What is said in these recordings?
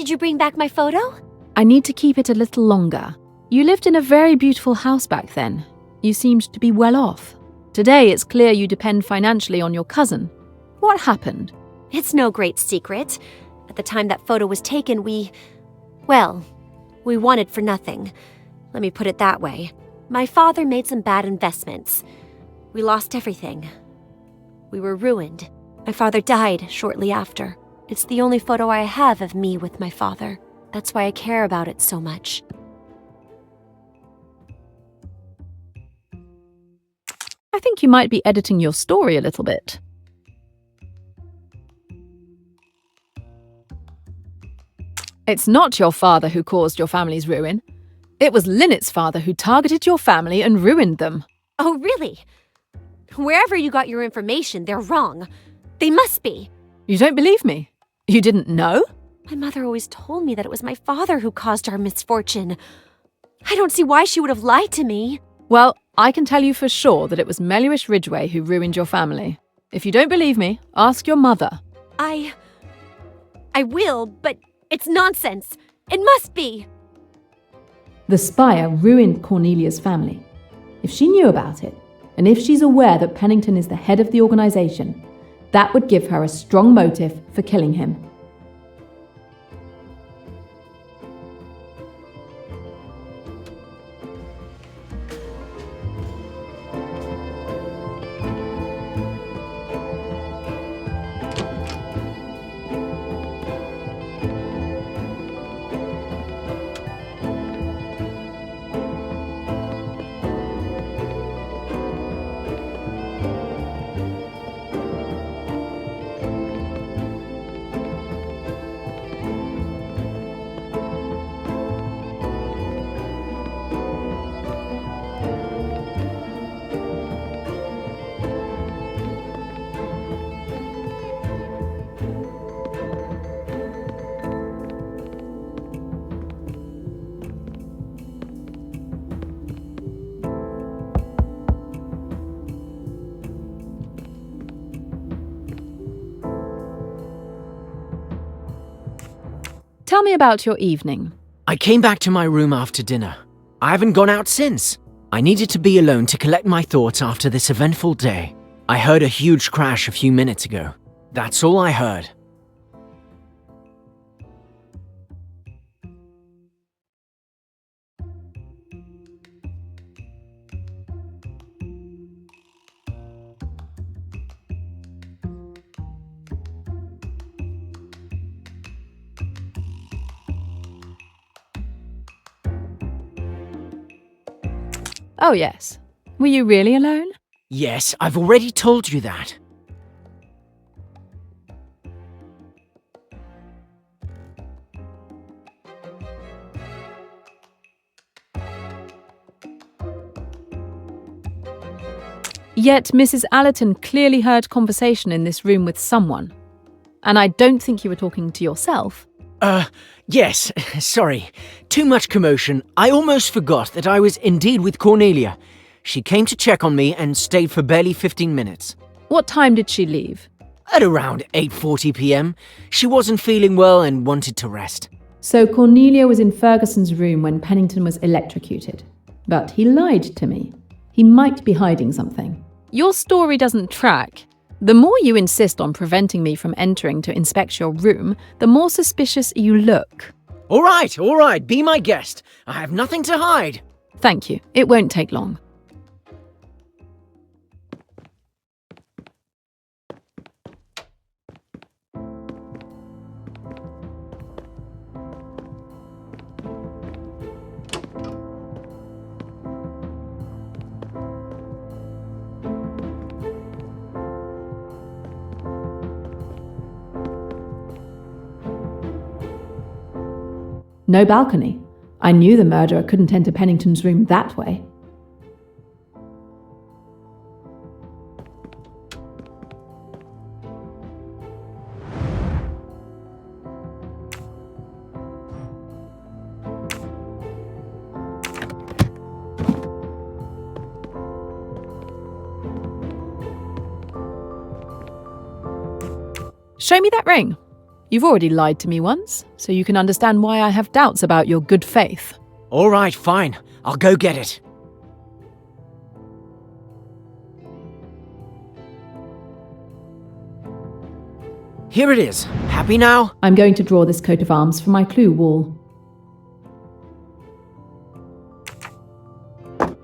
Did you bring back my photo? I need to keep it a little longer. You lived in a very beautiful house back then. You seemed to be well off. Today it's clear you depend financially on your cousin. What happened? It's no great secret. At the time that photo was taken, we wanted for nothing. Let me put it that way. My father made some bad investments. We lost everything. We were ruined. My father died shortly after. It's the only photo I have of me with my father. That's why I care about it so much. I think you might be editing your story a little bit. It's not your father who caused your family's ruin. It was Lynette's father who targeted your family and ruined them. Oh, really? Wherever you got your information, they're wrong. They must be. You don't believe me? You didn't know? My mother always told me that it was my father who caused our misfortune. I don't see why she would have lied to me. Well, I can tell you for sure that it was Meluish Ridgway who ruined your family. If you don't believe me, ask your mother. I will, but it's nonsense. It must be. The Spire ruined Cornelia's family. If she knew about it, and if she's aware that Pennington is the head of the organization, that would give her a strong motive for killing him. Tell me about your evening. I came back to my room after dinner. I haven't gone out since. I needed to be alone to collect my thoughts after this eventful day. I heard a huge crash a few minutes ago. That's all I heard. Oh yes. Were you really alone? Yes, I've already told you that. Yet Mrs. Allerton clearly heard conversation in this room with someone. And I don't think you were talking to yourself. Yes, sorry. Too much commotion. I almost forgot that I was indeed with Cornelia. She came to check on me and stayed for barely 15 minutes. What time did she leave? At around 8:40 p.m. She wasn't feeling well and wanted to rest. So Cornelia was in Ferguson's room when Pennington was electrocuted. But he lied to me. He might be hiding something. Your story doesn't track. The more you insist on preventing me from entering to inspect your room, the more suspicious you look. All right, be my guest. I have nothing to hide. Thank you. It won't take long. No balcony. I knew the murderer couldn't enter Pennington's room that way. Show me that ring. You've already lied to me once, so you can understand why I have doubts about your good faith. All right, fine. I'll go get it. Here it is. Happy now? I'm going to draw this coat of arms from my clue wall.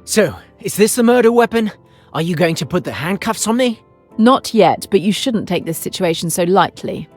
So, is this the murder weapon? Are you going to put the handcuffs on me? Not yet, but you shouldn't take this situation so lightly.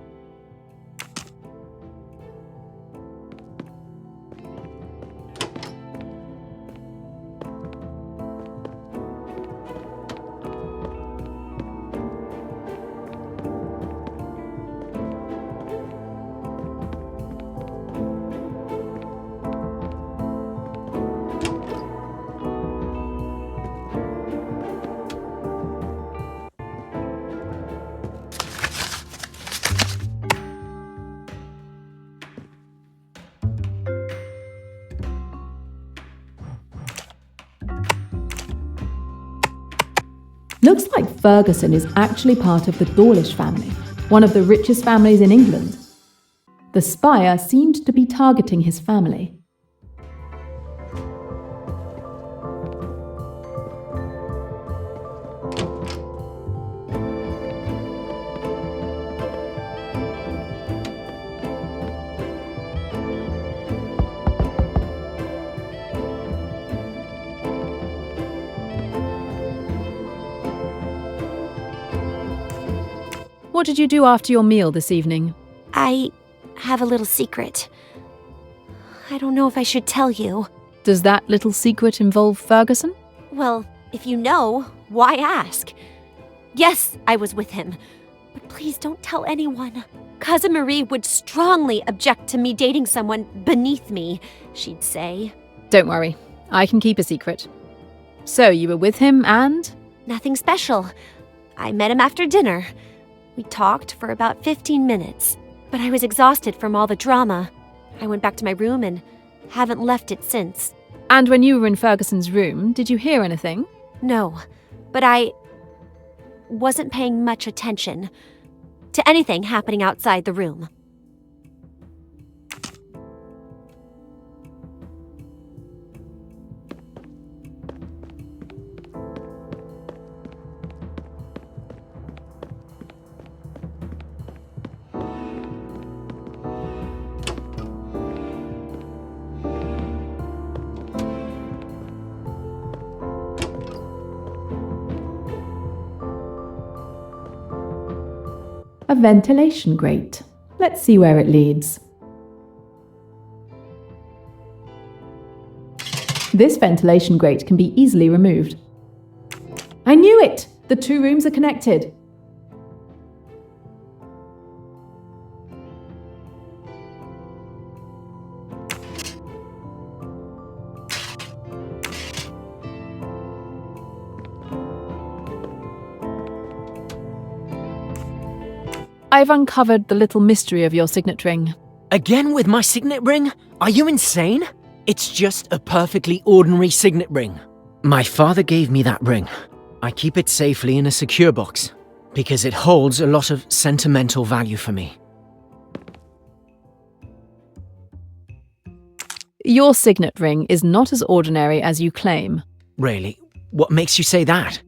Looks like Ferguson is actually part of the Dawlish family, one of the richest families in England. The spire seemed to be targeting his family. What did you do after your meal this evening? I have a little secret. I don't know if I should tell you. Does that little secret involve Ferguson? Well, if you know, why ask? Yes, I was with him. But please don't tell anyone. Cousin Marie would strongly object to me dating someone beneath me, she'd say. Don't worry, I can keep a secret. So you were with him and? Nothing special. I met him after dinner. We talked for about 15 minutes, but I was exhausted from all the drama. I went back to my room and haven't left it since. And when you were in Ferguson's room, did you hear anything? No, but I wasn't paying much attention to anything happening outside the room. A ventilation grate. Let's see where it leads. This ventilation grate can be easily removed. I knew it! The two rooms are connected. I've uncovered the little mystery of your signet ring. Again with my signet ring? Are you insane? It's just a perfectly ordinary signet ring. My father gave me that ring. I keep it safely in a secure box because it holds a lot of sentimental value for me. Your signet ring is not as ordinary as you claim. Really? What makes you say that?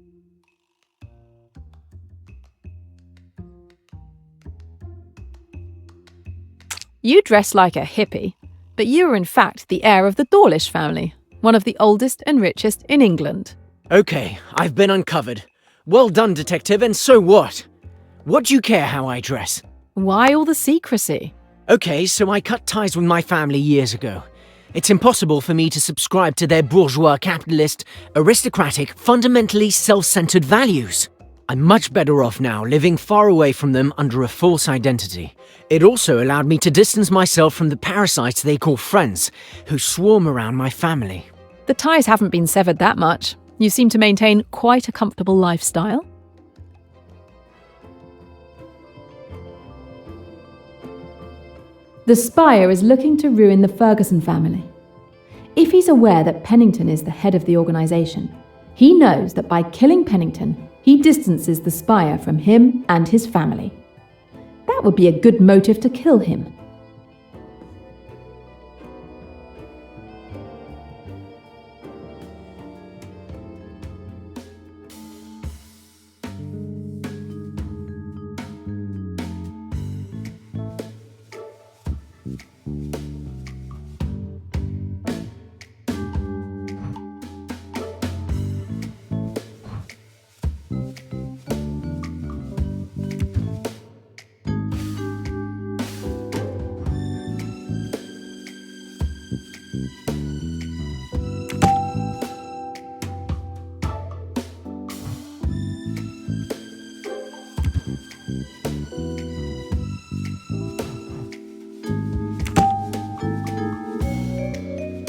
You dress like a hippie, but you are in fact the heir of the Dawlish family, one of the oldest and richest in England. Okay, I've been uncovered. Well done, detective, and so what? What do you care how I dress? Why all the secrecy? Okay, so I cut ties with my family years ago. It's impossible for me to subscribe to their bourgeois, capitalist, aristocratic, fundamentally self-centered values. I'm much better off now living far away from them under a false identity. It also allowed me to distance myself from the parasites they call friends, who swarm around my family. The ties haven't been severed that much. You seem to maintain quite a comfortable lifestyle. The spire is looking to ruin the Ferguson family. If he's aware that Pennington is the head of the organisation, he knows that by killing Pennington, he distances the spire from him and his family. That would be a good motive to kill him.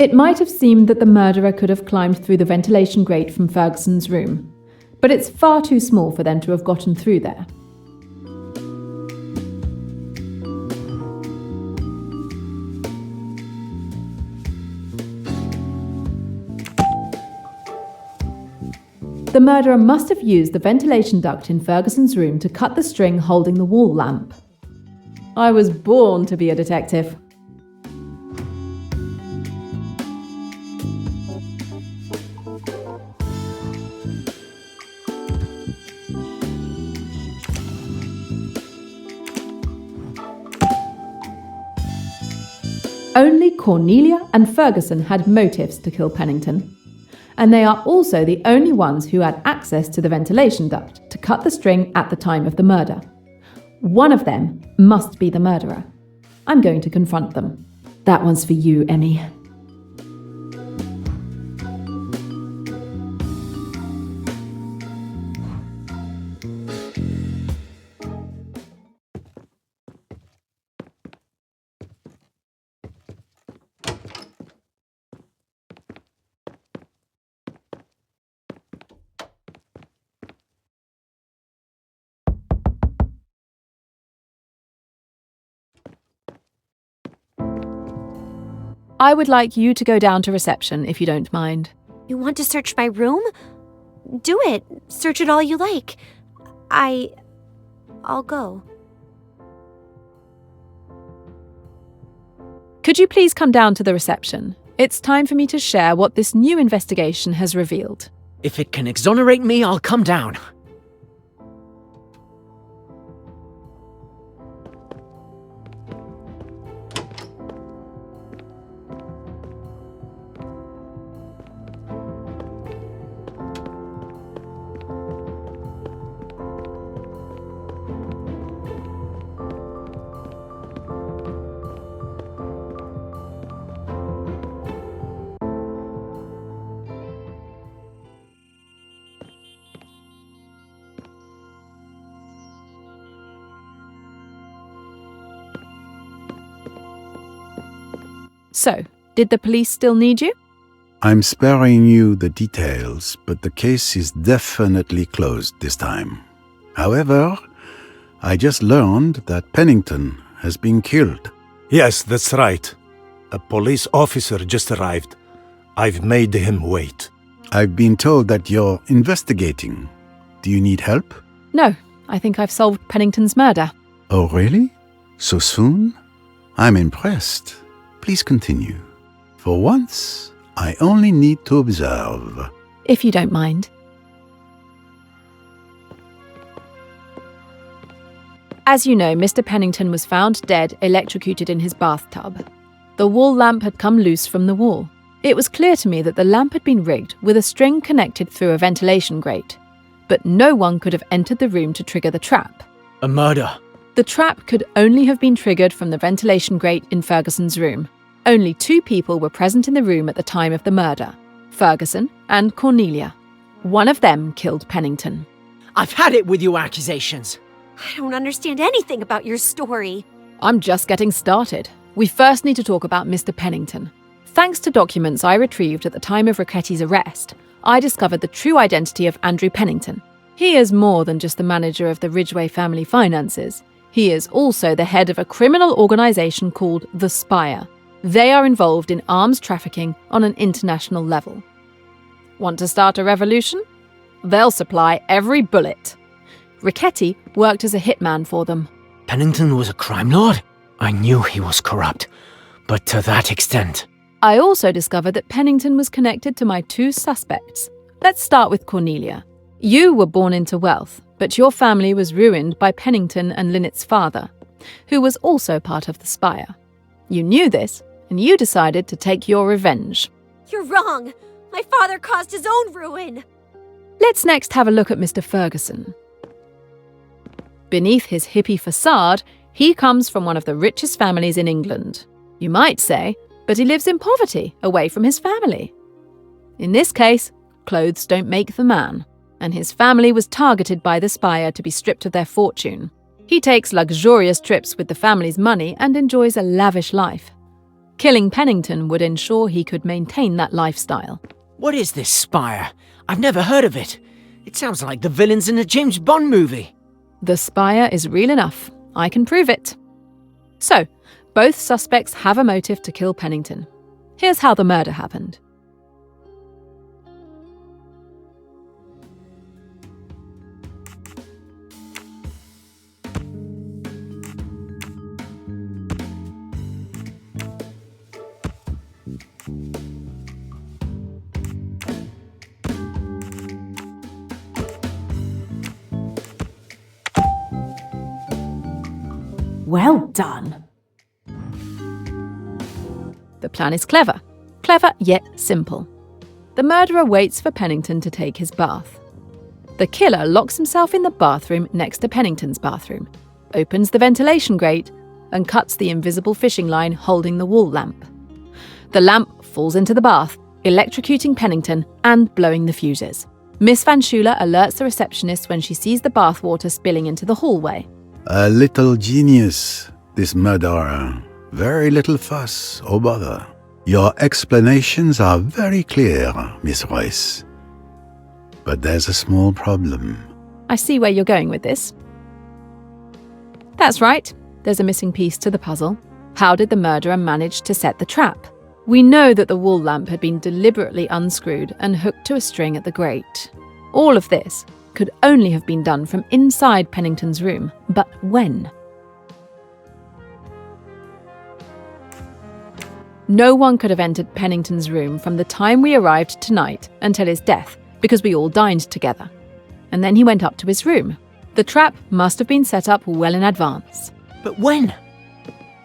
It might have seemed that the murderer could have climbed through the ventilation grate from Ferguson's room, but it's far too small for them to have gotten through there. The murderer must have used the ventilation duct in Ferguson's room to cut the string holding the wall lamp. I was born to be a detective. Only Cornelia and Ferguson had motives to kill Pennington, and they are also the only ones who had access to the ventilation duct to cut the string at the time of the murder. One of them must be the murderer. I'm going to confront them. That one's for you, Emmy. I would like you to go down to reception, if you don't mind. You want to search my room? Do it. Search it all you like. I'll go. Could you please come down to the reception? It's time for me to share what this new investigation has revealed. If it can exonerate me, I'll come down. So, did the police still need you? I'm sparing you the details, but the case is definitely closed this time. However, I just learned that Pennington has been killed. Yes, that's right. A police officer just arrived. I've made him wait. I've been told that you're investigating. Do you need help? No, I think I've solved Pennington's murder. Oh, really? So soon? I'm impressed. Please continue. For once, I only need to observe. If you don't mind. As you know, Mr. Pennington was found dead, electrocuted in his bathtub. The wall lamp had come loose from the wall. It was clear to me that the lamp had been rigged with a string connected through a ventilation grate, but no one could have entered the room to trigger the trap. A murder. The trap could only have been triggered from the ventilation grate in Ferguson's room. Only 2 people were present in the room at the time of the murder, Ferguson and Cornelia. One of them killed Pennington. I've had it with your accusations. I don't understand anything about your story. I'm just getting started. We first need to talk about Mr. Pennington. Thanks to documents I retrieved at the time of Ricchetti's arrest, I discovered the true identity of Andrew Pennington. He is more than just the manager of the Ridgway family finances. He is also the head of a criminal organization called The Spire. They are involved in arms trafficking on an international level. Want to start a revolution? They'll supply every bullet. Ricchetti worked as a hitman for them. Pennington was a crime lord? I knew he was corrupt, but to that extent. I also discovered that Pennington was connected to my 2 suspects. Let's start with Cornelia. You were born into wealth, but your family was ruined by Pennington and Lynette's father, who was also part of the Spire. You knew this, and you decided to take your revenge. You're wrong! My father caused his own ruin! Let's next have a look at Mr. Ferguson. Beneath his hippie facade, he comes from one of the richest families in England. You might say, but he lives in poverty, away from his family. In this case, clothes don't make the man, and his family was targeted by the Spire to be stripped of their fortune. He takes luxurious trips with the family's money and enjoys a lavish life. Killing Pennington would ensure he could maintain that lifestyle. What is this Spire? I've never heard of it. It sounds like the villains in a James Bond movie. The Spire is real enough. I can prove it. So, both suspects have a motive to kill Pennington. Here's how the murder happened. Well done. The plan is clever. Clever yet simple. The murderer waits for Pennington to take his bath. The killer locks himself in the bathroom next to Pennington's bathroom, opens the ventilation grate, and cuts the invisible fishing line holding the wall lamp. The lamp falls into the bath, electrocuting Pennington and blowing the fuses. Miss Van Schuyler alerts the receptionist when she sees the bathwater spilling into the hallway. A little genius, this murderer. Very little fuss or bother. Your explanations are very clear, Miss Royce. But there's a small problem. I see where you're going with this. That's right. There's a missing piece to the puzzle. How did the murderer manage to set the trap? We know that the wall lamp had been deliberately unscrewed and hooked to a string at the grate. All of this could only have been done from inside Pennington's room. But when? No one could have entered Pennington's room from the time we arrived tonight until his death, because we all dined together. And then he went up to his room. The trap must have been set up well in advance. But when?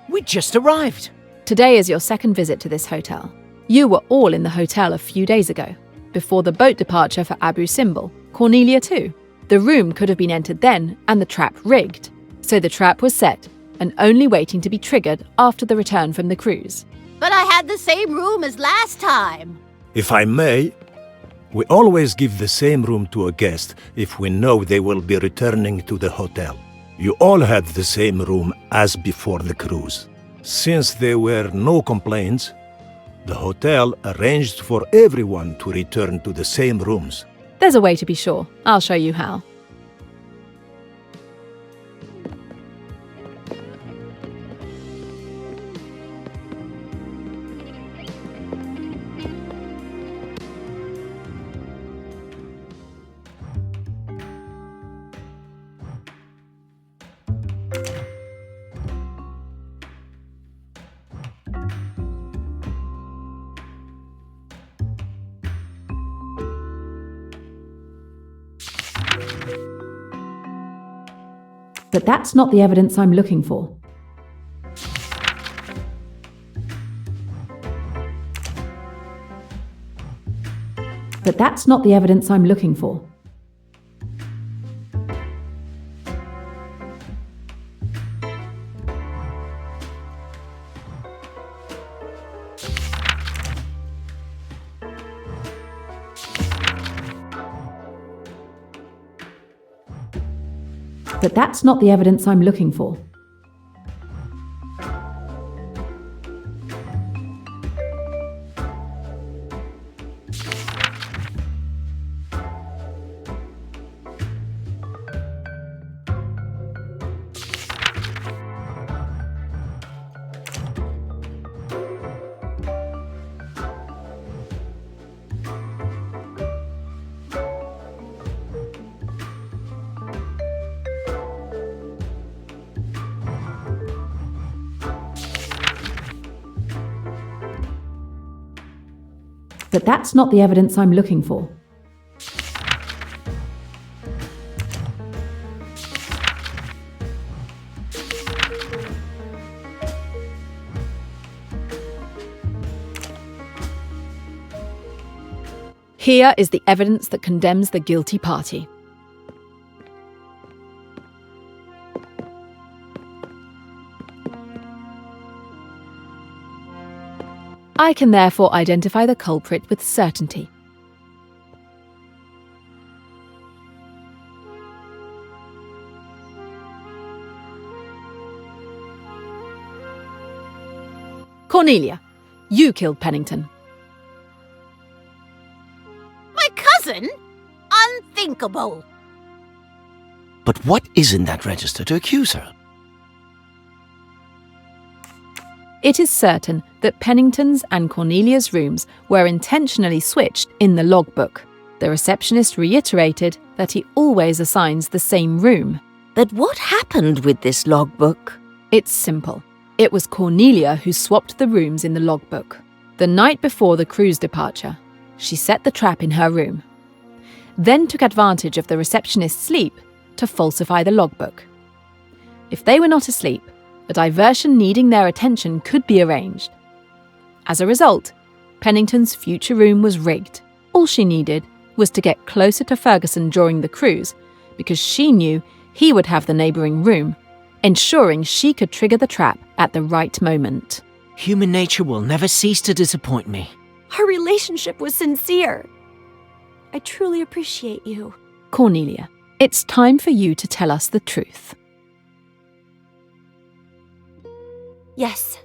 We just arrived. Today is your second visit to this hotel. You were all in the hotel a few days ago, before the boat departure for Abu Simbel. Cornelia too. The room could have been entered then and the trap rigged. So the trap was set and only waiting to be triggered after the return from the cruise. But I had the same room as last time. If I may, we always give the same room to a guest if we know they will be returning to the hotel. You all had the same room as before the cruise. Since there were no complaints, the hotel arranged for everyone to return to the same rooms. There's a way to be sure. I'll show you how. But that's not the evidence I'm looking for. But that's not the evidence I'm looking for. But that's not the evidence I'm looking for. But that's not the evidence I'm looking for. Here is the evidence that condemns the guilty party. I can therefore identify the culprit with certainty. Cornelia, you killed Pennington. My cousin? Unthinkable. But what is in that register to accuse her? It is certain that Pennington's and Cornelia's rooms were intentionally switched in the logbook. The receptionist reiterated that he always assigns the same room. But what happened with this logbook? It's simple. It was Cornelia who swapped the rooms in the logbook. The night before the cruise departure, she set the trap in her room, then took advantage of the receptionist's sleep to falsify the logbook. If they were not asleep, a diversion needing their attention could be arranged. As a result, Pennington's future room was rigged. All she needed was to get closer to Ferguson during the cruise, because she knew he would have the neighbouring room, ensuring she could trigger the trap at the right moment. Human nature will never cease to disappoint me. Our relationship was sincere. I truly appreciate you. Cornelia, it's time for you to tell us the truth. Yes,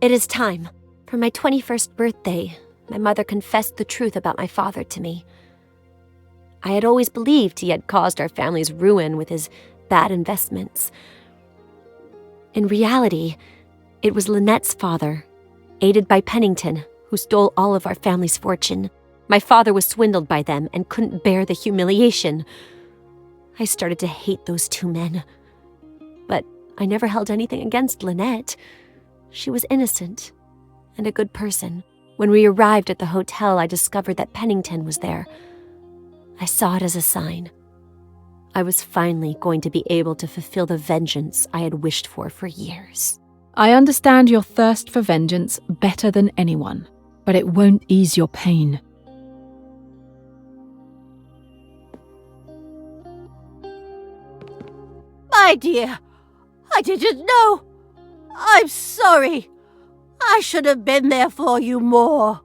it is time. For my 21st birthday, my mother confessed the truth about my father to me. I had always believed he had caused our family's ruin with his bad investments. In reality, it was Lynette's father, aided by Pennington, who stole all of our family's fortune. My father was swindled by them and couldn't bear the humiliation. I started to hate those two men. But I never held anything against Lynette. She was innocent and a good person. When we arrived at the hotel, I discovered that Pennington was there. I saw it as a sign. I was finally going to be able to fulfill the vengeance I had wished for years. I understand your thirst for vengeance better than anyone, but it won't ease your pain. My dear, I didn't know. I'm sorry. I should have been there for you more.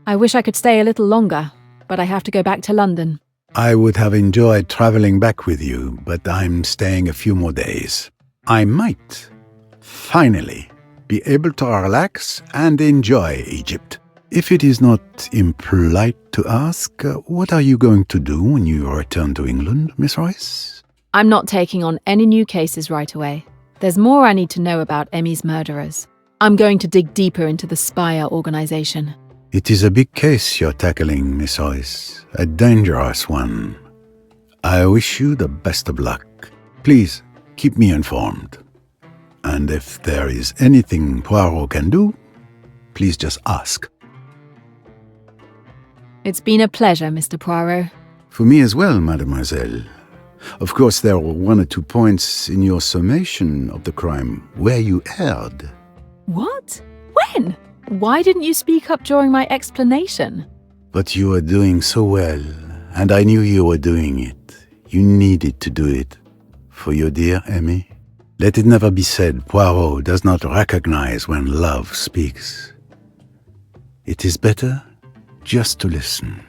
I wish I could stay a little longer, but I have to go back to London. I would have enjoyed traveling back with you, but I'm staying a few more days. I might, finally, be able to relax and enjoy Egypt. If it is not impolite to ask, what are you going to do when you return to England, Miss Royce? I'm not taking on any new cases right away. There's more I need to know about Emmy's murderers. I'm going to dig deeper into the Spire organization. It is a big case you're tackling, Miss Royce. A dangerous one. I wish you the best of luck. Please, keep me informed. And if there is anything Poirot can do, please just ask. It's been a pleasure, Mr. Poirot. For me as well, mademoiselle. Of course, there were 1 or 2 points in your summation of the crime where you erred. What? When? Why didn't you speak up during my explanation? But you were doing so well, and I knew you were doing it. You needed to do it. For your dear Emmy. Let it never be said Poirot does not recognize when love speaks. It is better just to listen.